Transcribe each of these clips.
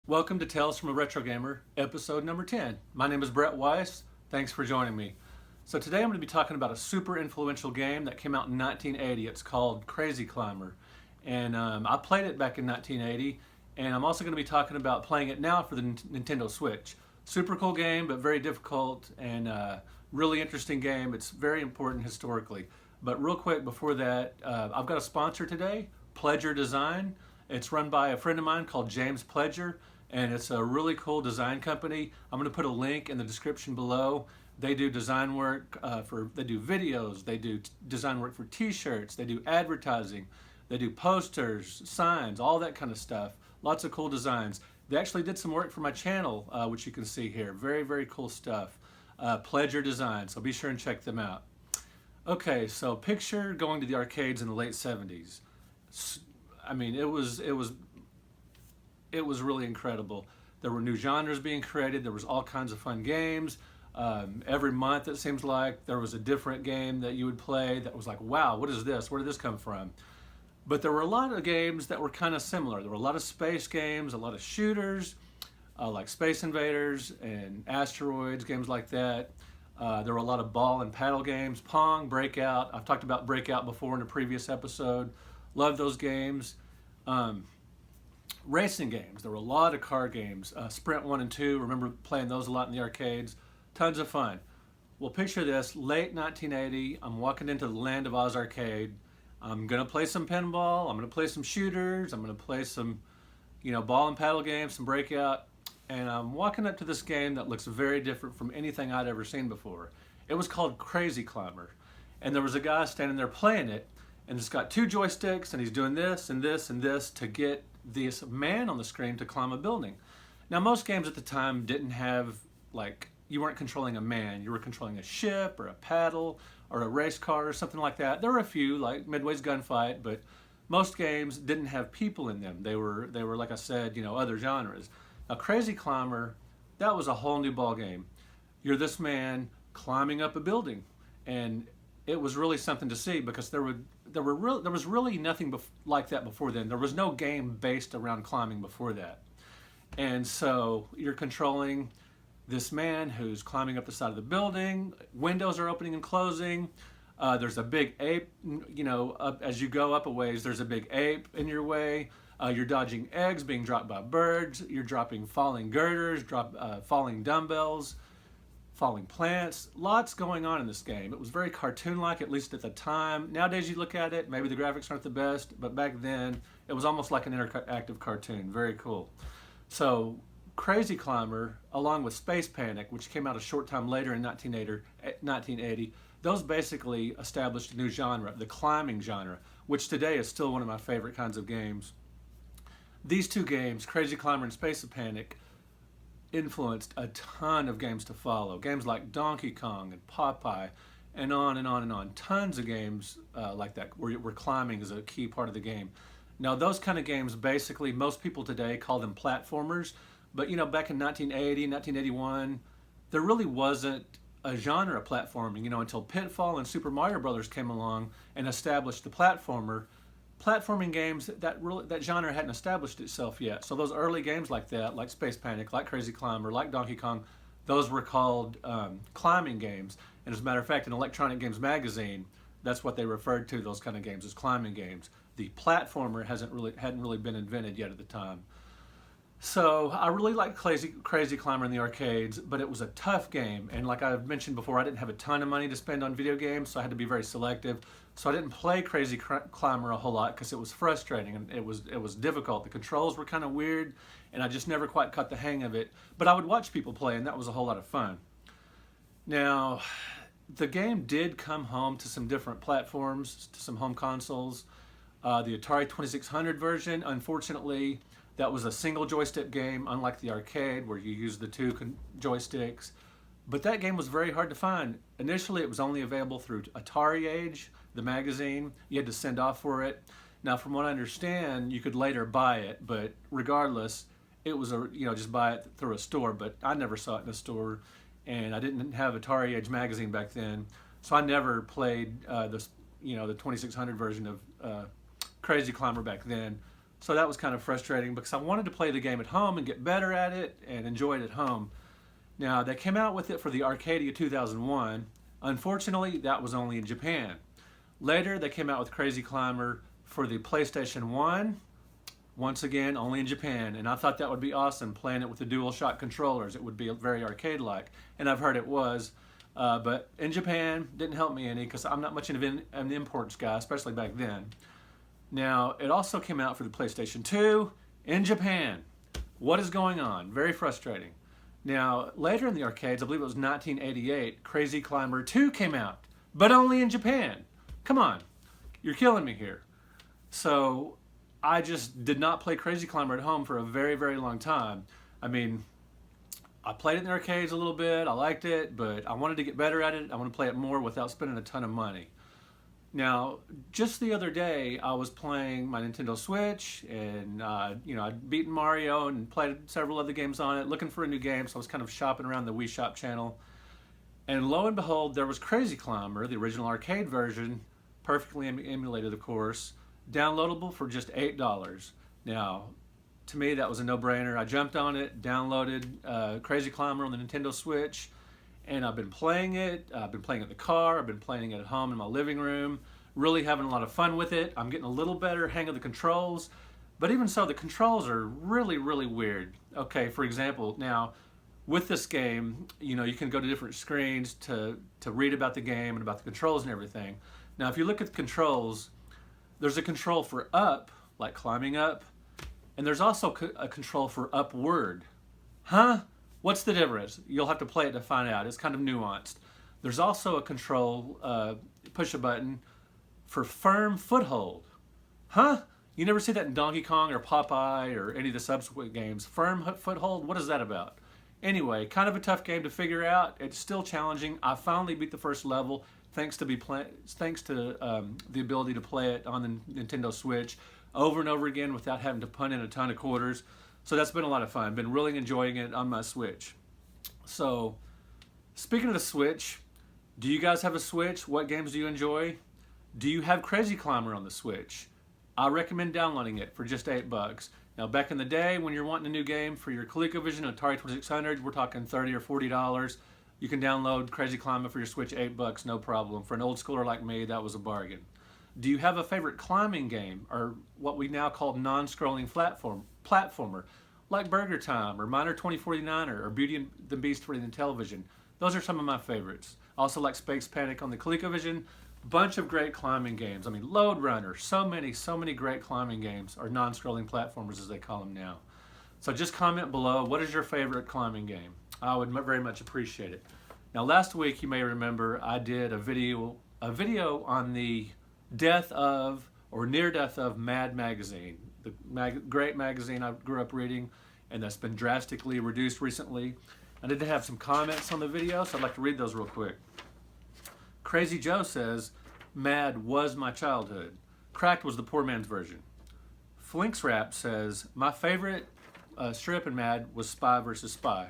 Welcome to Tales from a Retro Gamer, episode number 10. My name is Brett Weiss. Thanks for joining me. So today I'm going to be talking about a super influential game that came out in 1980. It's called Crazy Climber. And I played it back in 1980, and I'm also going to be talking about playing it now for the Nintendo Switch. Super cool game, but very difficult and really interesting game. It's very important historically. But real quick before that, I've got a sponsor today, Pledger Design. It's run by a friend of mine called James Pledger, and it's a really cool design company. I'm going to put a link in the description below. They do design work they do videos, they do design work for t-shirts, they do advertising, they do posters, signs, all that kind of stuff. Lots of cool designs. They actually did some work for my channel, which you can see here. Very, very cool stuff. Pledger Design, so be sure and check them out. Okay, so picture going to the arcades in the late 70s. I mean, it was really incredible. There were new genres being created. There was all kinds of fun games. Every month, it seems like, there was a different game that you would play that was like, wow, what is this? Where did this come from? But there were a lot of games that were kind of similar. There were a lot of space games, a lot of shooters, like Space Invaders and Asteroids, games like that. There were a lot of ball and paddle games, Pong, Breakout. I've talked about Breakout before in a previous episode. Love those games. Racing games. There were a lot of car games. Sprint 1 and 2. Remember playing those a lot in the arcades. Tons of fun. Well, picture this. Late 1980. I'm walking into the Land of Oz arcade. I'm going to play some pinball. I'm going to play some shooters. I'm going to play some, ball and paddle games, some Breakout. And I'm walking up to this game that looks very different from anything I'd ever seen before. It was called Crazy Climber. And there was a guy standing there playing it. And it's got two joysticks, and he's doing this and this and this to get this man on the screen to climb a building. Now, most games at the time didn't have, you weren't controlling a man. You were controlling a ship or a paddle or a race car or something like that. There were a few, like Midway's Gunfight, but most games didn't have people in them. They were like I said, other genres. Now, Crazy Climber, that was a whole new ball game. You're this man climbing up a building, and it was really something to see because there was really nothing like that before then. There was no game based around climbing before that. And so you're controlling this man who's climbing up the side of the building. Windows are opening and closing. There's a big ape, as you go up a ways, there's a big ape in your way. You're dodging eggs being dropped by birds. You're dropping falling girders, falling dumbbells, falling plants. Lots going on in this game. It was very cartoon-like, at least at the time. Nowadays you look at it, maybe the graphics aren't the best, but back then it was almost like an interactive cartoon. Very cool. So Crazy Climber, along with Space Panic, which came out a short time later in 1980, those basically established a new genre, the climbing genre, which today is still one of my favorite kinds of games. These two games, Crazy Climber and Space Panic, influenced a ton of games to follow. Games like Donkey Kong and Popeye, and on and on and on. Tons of games like that where climbing is a key part of the game. Now, those kind of games, basically, most people today call them platformers. But, back in 1980, 1981, there really wasn't a genre of platforming, until Pitfall and Super Mario Brothers came along and established the platformer. Platforming games, that genre hadn't established itself yet. So those early games like that, like Space Panic, like Crazy Climber, like Donkey Kong, those were called climbing games. And as a matter of fact, in Electronic Games Magazine, that's what they referred to those kind of games as climbing games. The platformer hadn't really been invented yet at the time. So I really liked Crazy Climber in the arcades, but it was a tough game. And like I've mentioned before, I didn't have a ton of money to spend on video games, so I had to be very selective. So I didn't play Crazy Climber a whole lot because it was frustrating and it was difficult. The controls were kind of weird, and I just never quite caught the hang of it. But I would watch people play, and that was a whole lot of fun. Now, the game did come home to some different platforms, to some home consoles. The Atari 2600 version, unfortunately, that was a single joystick game, unlike the arcade where you use the two joysticks. But that game was very hard to find. Initially, it was only available through Atari Age, the magazine. You had to send off for it. Now, from what I understand, you could later buy it, but regardless, it was just buy it through a store. But I never saw it in a store, and I didn't have Atari Age magazine back then, so I never played the 2600 version of Crazy Climber back then. So that was kind of frustrating because I wanted to play the game at home and get better at it and enjoy it at home. Now, they came out with it for the Arcadia 2001. Unfortunately, that was only in Japan. Later, they came out with Crazy Climber for the PlayStation 1. Once again, only in Japan. And I thought that would be awesome, playing it with the DualShock controllers. It would be very arcade-like. And I've heard it was. But in Japan, didn't help me any because I'm not much of an imports guy, especially back then. Now, it also came out for the PlayStation 2 in Japan. What is going on? Very frustrating. Now, later in the arcades, I believe it was 1988, Crazy Climber 2 came out, but only in Japan. Come on, you're killing me here. So I just did not play Crazy Climber at home for a very, very long time. I mean, I played it in the arcades a little bit, I liked it, but I wanted to get better at it. I want to play it more without spending a ton of money. Now, just the other day, I was playing my Nintendo Switch, and I'd beaten Mario and played several other games on it, looking for a new game, so I was kind of shopping around the Wii Shop channel. And lo and behold, there was Crazy Climber, the original arcade version, perfectly emulated, of course, downloadable for just $8. Now, to me, that was a no-brainer. I jumped on it, downloaded Crazy Climber on the Nintendo Switch, and I've been playing it. I've been playing it in the car. I've been playing it at home in my living room. Really having a lot of fun with it. I'm getting a little better hang of the controls. But even so, the controls are really, really weird. Okay, for example, now, with this game, you can go to different screens to read about the game and about the controls and everything. Now, if you look at the controls, there's a control for up, like climbing up, and there's also a control for upward. Huh? What's the difference? You'll have to play it to find out. It's kind of nuanced. There's also a control, push a button, for firm foothold. Huh? You never see that in Donkey Kong or Popeye or any of the subsequent games. Firm foothold? What is that about? Anyway, kind of a tough game to figure out. It's still challenging. I finally beat the first level thanks to the ability to play it on the Nintendo Switch over and over again without having to punt in a ton of quarters. So that's been a lot of fun. Been really enjoying it on my Switch. So, speaking of the Switch, do you guys have a Switch? What games do you enjoy? Do you have Crazy Climber on the Switch? I recommend downloading it for just $8. Now, back in the day, when you're wanting a new game for your ColecoVision Atari 2600, we're talking $30 or $40. You can download Crazy Climber for your Switch, $8, no problem. For an old schooler like me, that was a bargain. Do you have a favorite climbing game, or what we now call non-scrolling platformer, like Burger Time, or Miner 2049, or Beauty and the Beast for the television? Those are some of my favorites. Also like Space Panic on the ColecoVision. Bunch of great climbing games. I mean, Lode Runner, so many great climbing games, or non-scrolling platformers as they call them now. So just comment below, what is your favorite climbing game? I would very much appreciate it. Now, last week, you may remember, I did a video on the death of, or near death of, Mad Magazine, the great magazine I grew up reading, and that's been drastically reduced recently. I did have some comments on the video, so I'd like to read those real quick. Crazy Joe says, Mad was my childhood. Cracked was the poor man's version. Flinks Rap says, my favorite strip in Mad was Spy vs. Spy.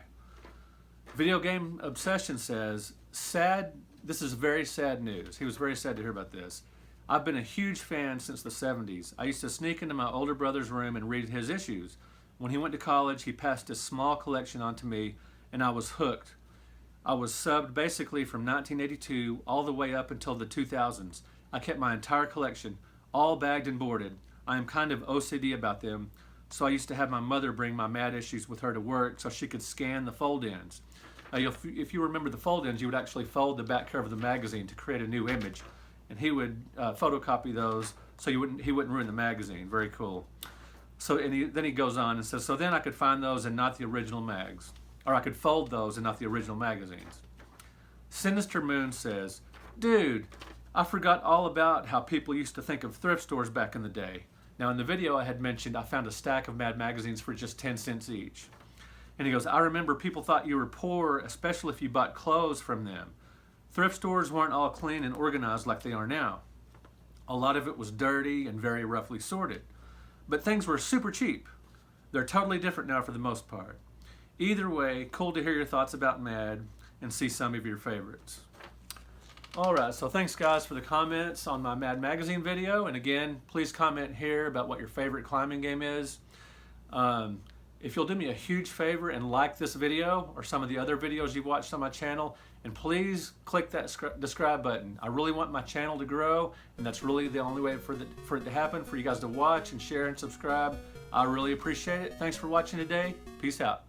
Video Game Obsession says, sad, this is very sad news. He was very sad to hear about this. I've been a huge fan since the 70s. I used to sneak into my older brother's room and read his issues. When he went to college, he passed his small collection on to me, and I was hooked. I was subbed basically from 1982 all the way up until the 2000s. I kept my entire collection, all bagged and boarded. I am kind of OCD about them, so I used to have my mother bring my Mad issues with her to work so she could scan the fold-ins. If you remember the fold-ins, you would actually fold the back cover of the magazine to create a new image, and he would photocopy those so he wouldn't ruin the magazine. Very cool. So then he goes on and says, so then I could find those and not the original mags. Or I could fold those and not the original magazines. Sinister Moon says, dude, I forgot all about how people used to think of thrift stores back in the day. Now in the video I had mentioned I found a stack of Mad magazines for just 10 cents each. And he goes, I remember people thought you were poor, especially if you bought clothes from them. Thrift stores weren't all clean and organized like they are now. A lot of it was dirty and very roughly sorted. But things were super cheap. They're totally different now for the most part. Either way, cool to hear your thoughts about Mad and see some of your favorites. All right, so thanks guys for the comments on my Mad Magazine video. And again, please comment here about what your favorite climbing game is. If you'll do me a huge favor and like this video or some of the other videos you've watched on my channel, and please click that subscribe button. I really want my channel to grow, and that's really the only way for it to happen, for you guys to watch and share and subscribe. I really appreciate it. Thanks for watching today. Peace out.